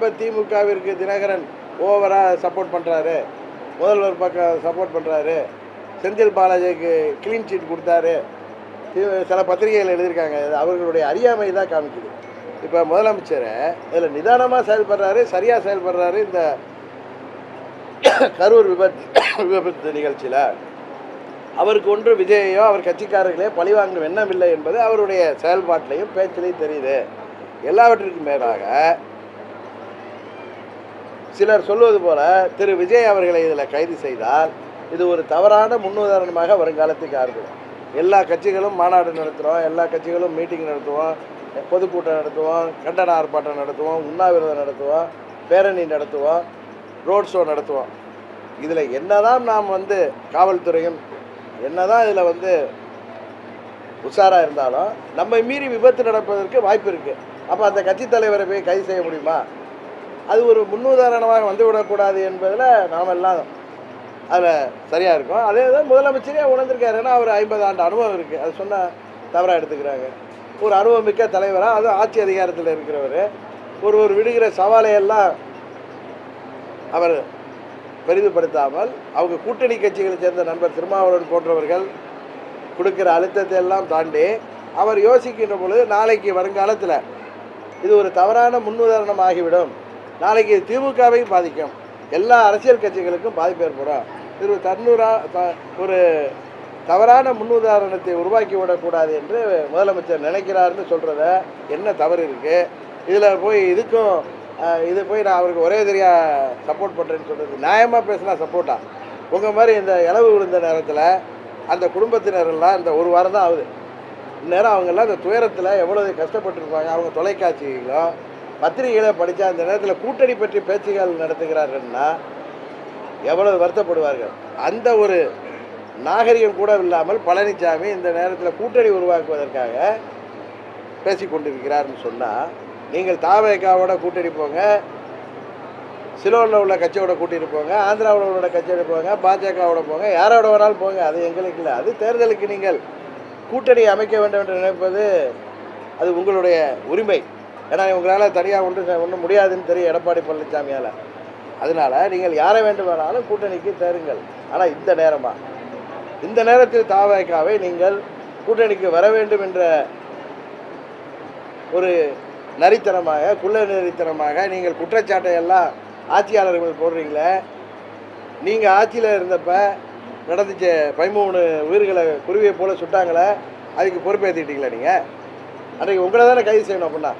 இப்போ திமுகவிற்கு தினகரன் ஓவராக சப்போர்ட் பண்ணுறாரு, முதல்வர் பக்கம் சப்போர்ட் பண்ணுறாரு, செந்தில் பாலாஜிக்கு க்ளீன் சீட் கொடுத்தாரு, சில பத்திரிகைகள் எழுதியிருக்காங்க. அவர்களுடைய அறியாமை தான் காமிக்குது. இப்போ முதலமைச்சர் இதில் நிதானமாக செயல்படுறாரு, சரியாக செயல்படுறாரு. இந்த கரூர் விபத்து நிகழ்ச்சியில் அவருக்கு ஒன்று விஜயையோ அவர் கட்சிக்காரர்களே பழிவாங்கும் எண்ணம் இல்லை என்பது அவருடைய செயல்பாட்டிலையும் பேச்சிலையும் தெரியுது. எல்லாவற்றிற்கும் மேலாக சிலர் சொல்வது போல திரு விஜய் அவர்களை இதில் கைது செய்தால் இது ஒரு தவறான முன்னுதாரணமாக வருங்காலத்துக்கு ஆரம்பிடும். எல்லா கட்சிகளும் மாநாடு நடத்துகிறோம், எல்லா கட்சிகளும் மீட்டிங் நடத்துவோம், பொதுக்கூட்டம் நடத்துவோம், கண்டன ஆர்ப்பாட்டம் நடத்துவோம், உண்ணாவிரதம் நடத்துவோம், பேரணி நடத்துவோம், ரோட் ஷோ நடத்துவோம். இதில் என்னதான் நாம் காவல்துறையும் என்னதான் இதில் உஷாராக இருந்தாலும் நம்மை மீறி விபத்து நடப்பதற்கு வாய்ப்பு இருக்குது. அப்போ அந்த கட்சி தலைவரை போய் கைது செய்ய முடியுமா? அது ஒரு முன்னுதாரணமாக வந்துவிடக்கூடாது என்பதில் நாம் எல்லாம் அதில் சரியாக இருக்கும். அதே தான் முதலமைச்சரே உணர்ந்திருக்காரு. ஏன்னா அவர் 50 ஆண்டு அனுபவம் இருக்குது. அது சொன்னால் தவறாக எடுத்துக்கிறாங்க. ஒரு அனுபவமிக்க தலைவராக, அதுவும் ஆட்சி அதிகாரத்தில் இருக்கிறவர், ஒரு விடுகிற சவாலையெல்லாம் அவர் பெரிதுபடுத்தாமல் அவங்க கூட்டணி கட்சிகளை சேர்ந்த நண்பர் திருமாவளவன் போன்றவர்கள் கொடுக்குற அழுத்தத்தை எல்லாம் தாண்டி அவர் யோசிக்கின்ற பொழுது நாளைக்கு வருங்காலத்தில் இது ஒரு தவறான முன்னுதாரணம் ஆகிவிடும், நாளைக்கு திமுகவையும் பாதிக்கும், எல்லா அரசியல் கட்சிகளுக்கும் பாதிப்பு ஏற்படும், இது ஒரு தவறான முன்னுதாரணத்தை உருவாக்கி விடக்கூடாது என்று முதலமைச்சர் நினைக்கிறாருன்னு சொல்கிறத என்ன தவறு இருக்குது இதில் போய் இது போய் நான் அவருக்கு ஒரே தெரியாக சப்போர்ட் பண்ணுறேன்னு சொல்கிறது நியாயமாக பேசினா சப்போர்ட்டா? உங்கள் மாதிரி இந்த இளவு விழுந்த நேரத்தில் அந்த குடும்பத்தினரெல்லாம் இந்த ஒரு வாரம் தான் ஆகுது. இந்நேரம் அவங்கெல்லாம் இந்த துயரத்தில் எவ்வளோ கஷ்டப்பட்டுருப்பாங்க. அவங்க தொலைக்காட்சிகளும் பத்திரிகைகளை படித்தா அந்த நேரத்தில் கூட்டணி பற்றி பேச்சுகள் நடத்துகிறார்கள்னா எவ்வளவு வருத்தப்படுவார்கள். அந்த ஒரு நாகரிகம் கூட இல்லாமல் பழனிசாமி இந்த நேரத்தில் கூட்டணி உருவாக்குவதற்காக பேசி கொண்டிருக்கிறார்னு சொன்னால், நீங்கள் தாவேகாவோட கூட்டணி போங்க, சிலோனில் உள்ள கட்சியோட கூட்டிட்டு போங்க, ஆந்திராவில் உள்ள கட்சியோட போங்க, பாஜகவோட போங்க, யாரோட வேணாலும் போங்க, அது எங்களுக்கு இல்லை. அது தேர்தலுக்கு நீங்கள் கூட்டணி அமைக்க வேண்டும் என்று நினைப்பது அது உங்களுடைய உரிமை. ஏன்னா உங்களால் தனியாக ஒன்றும் முடியாதுன்னு தெரியும் எடப்பாடி பழனிசாமியால். அதனால் நீங்கள் யாரை வேண்டுமானாலும் கூட்டணிக்கு தேருங்கள். ஆனால் இந்த நேரத்தில் தாவேகாவை நீங்கள் கூட்டணிக்கு வர வேண்டும் என்ற ஒரு நரித்தனமாக குள்ள நரித்தனமாக நீங்கள் குற்றச்சாட்டை எல்லாம் ஆட்சியாளர்கள் போடுறீங்களே. நீங்கள் ஆட்சியில் இருந்தப்ப நடந்துச்ச 13 உயிர்களை குருவியை போல் சுட்டாங்களே, அதுக்கு பொறுப்பேற்றிட்டீங்களா? நீங்கள் அன்றைக்கு உங்களை தானே கைது செய்யணும். அப்படின்னா